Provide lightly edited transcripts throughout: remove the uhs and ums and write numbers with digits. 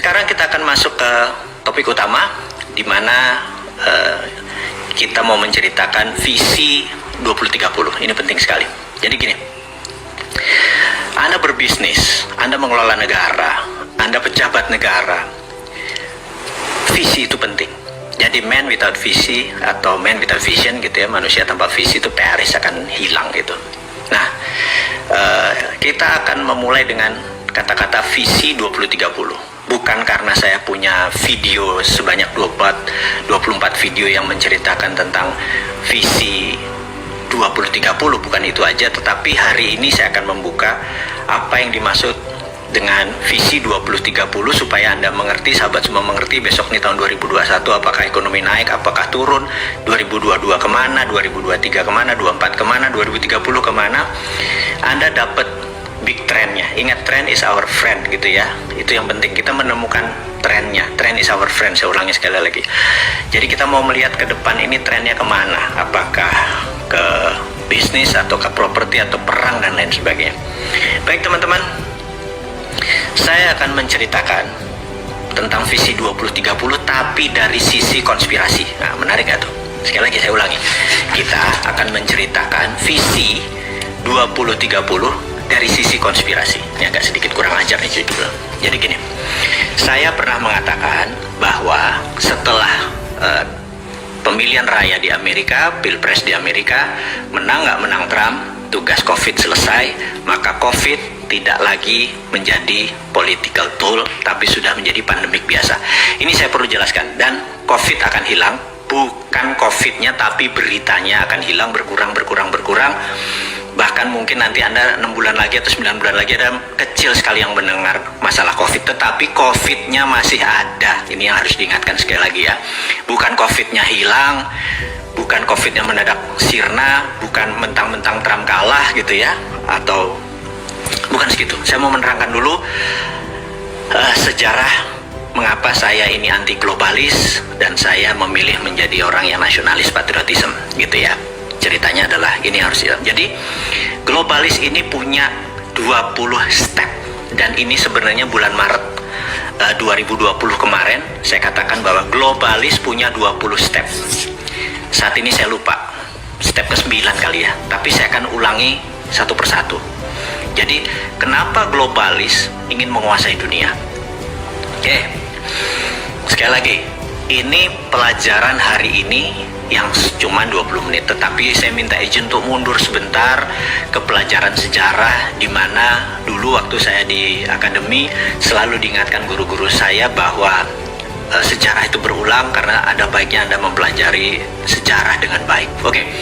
sekarang kita akan masuk ke topik utama, di mana kita mau menceritakan visi 2030. Ini penting sekali. Jadi gini, Anda berbisnis, Anda mengelola negara, Anda pejabat negara, visi itu penting. Jadi man without visi atau man without vision gitu ya, manusia tanpa visi itu Paris akan hilang gitu. Nah, kita akan memulai dengan kata-kata visi 2030. Bukan karena saya punya video sebanyak 24 video yang menceritakan tentang visi 2030, bukan itu aja, tetapi hari ini saya akan membuka apa yang dimaksud dengan visi 2030 supaya Anda mengerti, sahabat semua mengerti, besok nih tahun 2021 apakah ekonomi naik, apakah turun, 2022 kemana, 2023 kemana, 2024 kemana, 2030 kemana. Anda dapat big trendnya. Ingat, trend is our friend gitu ya. Itu yang penting, kita menemukan trendnya. Trend is our friend, saya ulangi sekali lagi. Jadi kita mau melihat ke depan ini trendnya kemana, apakah ke bisnis atau ke properti atau perang dan lain sebagainya. Baik teman-teman, saya akan menceritakan tentang visi 2030 tapi dari sisi konspirasi. Nah, menarik gak tuh? Sekali lagi saya ulangi. Kita akan menceritakan visi 2030 dari sisi konspirasi. Ini agak sedikit kurang ajar nih judul. Jadi gini, saya pernah mengatakan bahwa setelah pemilihan raya di Amerika, pilpres di Amerika, menang nggak menang Trump, tugas COVID selesai, maka COVID tidak lagi menjadi political tool, tapi sudah menjadi pandemik biasa. Ini saya perlu jelaskan, dan COVID akan hilang, bukan COVID-nya, tapi beritanya akan hilang, berkurang. Bahkan mungkin nanti Anda 6 bulan lagi atau 9 bulan lagi ada kecil sekali yang mendengar masalah COVID, tetapi COVID-nya masih ada. Ini yang harus diingatkan sekali lagi ya. Bukan COVID-nya hilang, bukan COVID-nya mendadak sirna, bukan mentang-mentang Trump kalah gitu ya, atau bukan segitu. Saya mau menerangkan dulu sejarah mengapa saya ini anti globalis dan saya memilih menjadi orang yang nasionalis patriotisme gitu ya. Ceritanya adalah ini harus ya. Jadi globalis ini punya 20 step, dan ini sebenarnya bulan Maret 2020 kemarin saya katakan bahwa globalis punya 20 step. Saat ini saya lupa step ke-9 kali ya, tapi saya akan ulangi satu persatu. Jadi kenapa globalis ingin menguasai dunia? Oke, sekali lagi, ini pelajaran hari ini yang cuma 20 menit, tetapi saya minta izin untuk mundur sebentar ke pelajaran sejarah, di mana dulu waktu saya di akademi selalu diingatkan guru-guru saya bahwa sejarah itu berulang, karena ada baiknya Anda mempelajari sejarah dengan baik. Oke,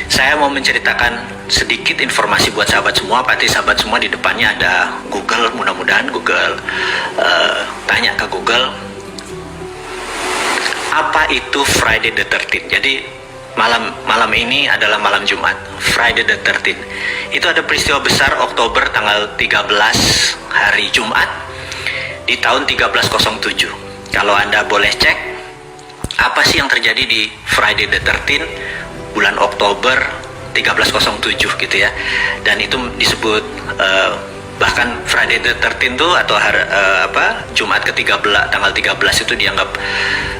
saya mau menceritakan sedikit informasi buat sahabat semua. Pasti sahabat semua di depannya ada Google, mudah-mudahan Google, tanya ke Google, apa itu Friday the 13th? Jadi malam ini adalah malam Jumat, Friday the 13th. Itu ada peristiwa besar Oktober tanggal 13 hari Jumat di tahun 1307. Kalau Anda boleh cek apa sih yang terjadi di Friday the 13th bulan Oktober 1307 gitu ya. Dan itu disebut bahkan Friday the 13th itu atau Jumat ke-13 tanggal 13 itu dianggap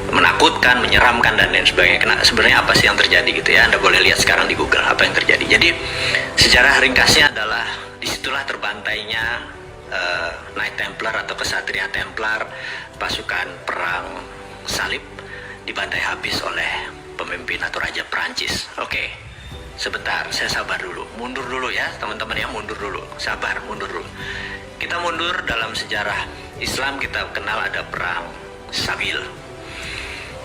menakutkan, menyeramkan dan lain sebagainya. Sebenarnya apa sih yang terjadi gitu ya? Anda boleh lihat sekarang di Google apa yang terjadi. Jadi sejarah ringkasnya adalah disitulah terbantainya Knight Templar atau kesatria Templar, pasukan perang salib, dibantai habis oleh pemimpin atau raja Prancis. Oke, sebentar, saya sabar dulu, mundur dulu ya teman-teman ya, mundur dulu, sabar, mundur dulu. Kita mundur dalam sejarah Islam, kita kenal ada perang Sabil.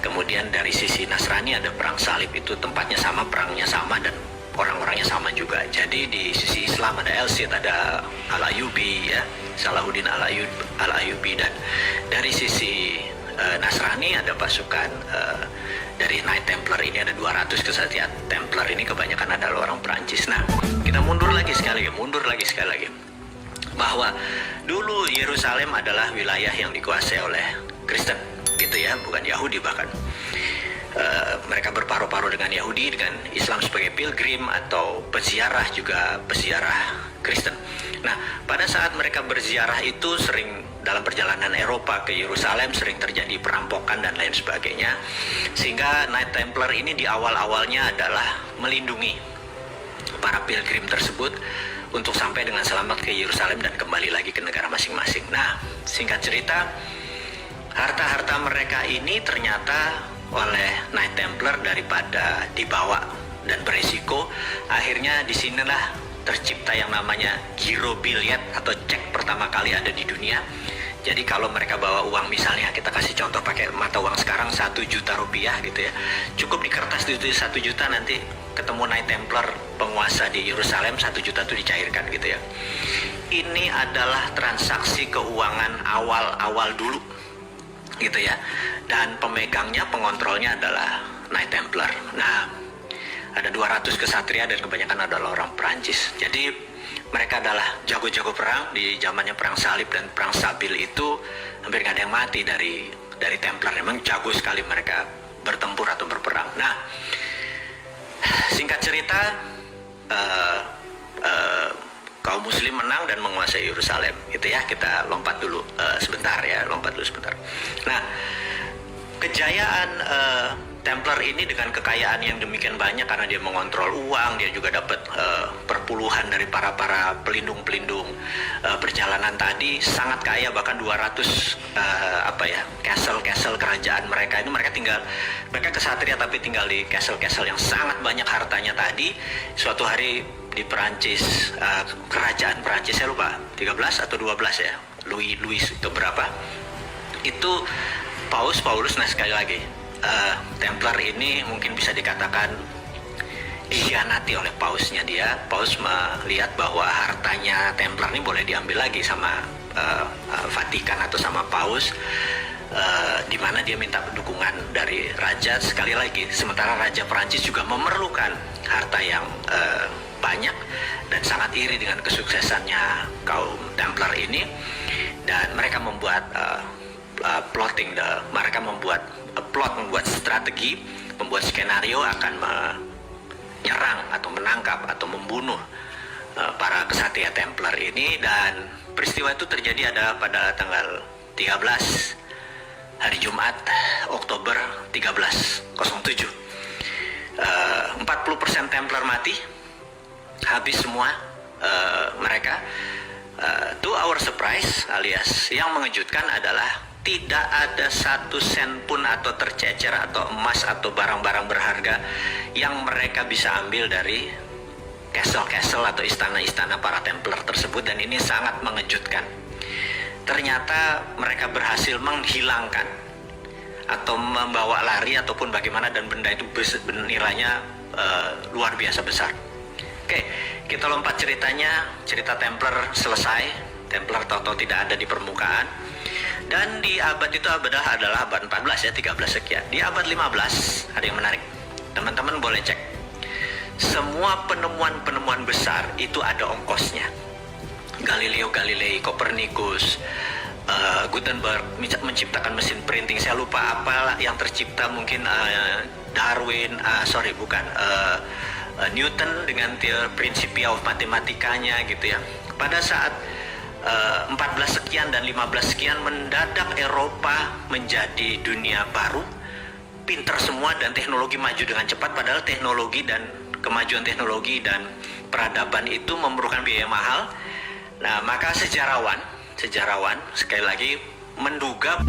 Kemudian dari sisi Nasrani ada perang salib, itu tempatnya sama, perangnya sama, dan orang-orangnya sama juga. Jadi di sisi Islam ada El-Cid, ada Al-Ayyubi ya, Salahuddin Al-Ayyubi, dan dari sisi Nasrani ada pasukan dari Knight Templar. Ini ada 200 kesatria Templar, ini kebanyakan adalah orang Perancis. Nah, kita mundur lagi sekali lagi, bahwa dulu Yerusalem adalah wilayah yang dikuasai oleh Kristen gitu ya, bukan Yahudi. Bahkan mereka berparu-paru dengan Yahudi, dengan Islam sebagai pilgrim atau peziarah, juga peziarah Kristen. Nah, pada saat mereka berziarah itu sering dalam perjalanan Eropa ke Yerusalem sering terjadi perampokan dan lain sebagainya. Sehingga Knight Templar ini di awal-awalnya adalah melindungi para pilgrim tersebut untuk sampai dengan selamat ke Yerusalem dan kembali lagi ke negara masing-masing. Nah, singkat cerita, harta-harta mereka ini ternyata oleh Knight Templar daripada dibawa dan beresiko, akhirnya disinilah tercipta yang namanya giro billiet atau cek pertama kali ada di dunia. Jadi kalau mereka bawa uang, misalnya kita kasih contoh pakai mata uang sekarang 1 juta rupiah gitu ya, cukup di kertas itu 1 juta, nanti ketemu Knight Templar penguasa di Yerusalem, 1 juta itu dicairkan gitu ya. Ini adalah transaksi keuangan awal-awal dulu gitu ya, dan pemegangnya, pengontrolnya adalah Knight Templar. Nah, ada 200 kesatria dan kebanyakan adalah orang Perancis. Jadi mereka adalah jago-jago perang di zamannya perang salib dan perang Sabil itu hampir nggak ada yang mati dari Templar. Memang jago sekali mereka bertempur atau berperang. Nah, singkat cerita, kaum Muslim menang dan menguasai Yerusalem. Gitu ya, kita lompat dulu sebentar. Nah, kejayaan Templar ini dengan kekayaan yang demikian banyak karena dia mengontrol uang, dia juga dapat perpuluhan dari para pelindung-pelindung perjalanan tadi, sangat kaya, bahkan 200 castle kerajaan mereka ini, mereka kesatria tapi tinggal di castle yang sangat banyak hartanya tadi. Suatu hari di Perancis, kerajaan Perancis saya lupa 13 atau 12 ya, Louis itu berapa, itu Paulus. Nah, sekali lagi Templar ini mungkin bisa dikatakan dikhianati oleh pausnya. Paus melihat bahwa hartanya Templar ini boleh diambil lagi sama Vatikan atau sama Paus, di mana dia minta dukungan dari raja. Sekali lagi, sementara Raja Perancis juga memerlukan harta yang banyak dan sangat iri dengan kesuksesannya kaum Templar ini, dan mereka membuat mereka membuat strategi, membuat skenario akan menyerang atau menangkap atau membunuh para kesatria Templar ini. Dan peristiwa itu terjadi pada tanggal 13 hari Jumat Oktober 1307. 40% Templar mati, habis semua mereka. To our surprise, alias yang mengejutkan adalah tidak ada 1 sen pun atau tercecer atau emas atau barang-barang berharga yang mereka bisa ambil dari castle atau istana-istana para Templar tersebut. Dan ini sangat mengejutkan. Ternyata mereka berhasil menghilangkan atau membawa lari ataupun bagaimana, dan benda itu nilainya luar biasa besar. Oke, kita lompat ceritanya. Cerita Templar selesai. Templar tahu-tahu tidak ada di permukaan. Dan di abad itu adalah abad 14 ya, 13 sekian. Di abad 15 ada yang menarik. Teman-teman boleh cek. Semua penemuan-penemuan besar itu ada ongkosnya. Galileo Galilei, Copernicus, Gutenberg menciptakan mesin printing. Saya lupa apa yang tercipta, mungkin Newton dengan teori Principia of Mathematicanya gitu ya. Pada saat 14 sekian dan 15 sekian, mendadak Eropa menjadi dunia baru, pinter semua dan teknologi maju dengan cepat. Padahal teknologi dan kemajuan teknologi dan peradaban itu memerlukan biaya mahal. Nah, maka sejarawan sekali lagi menduga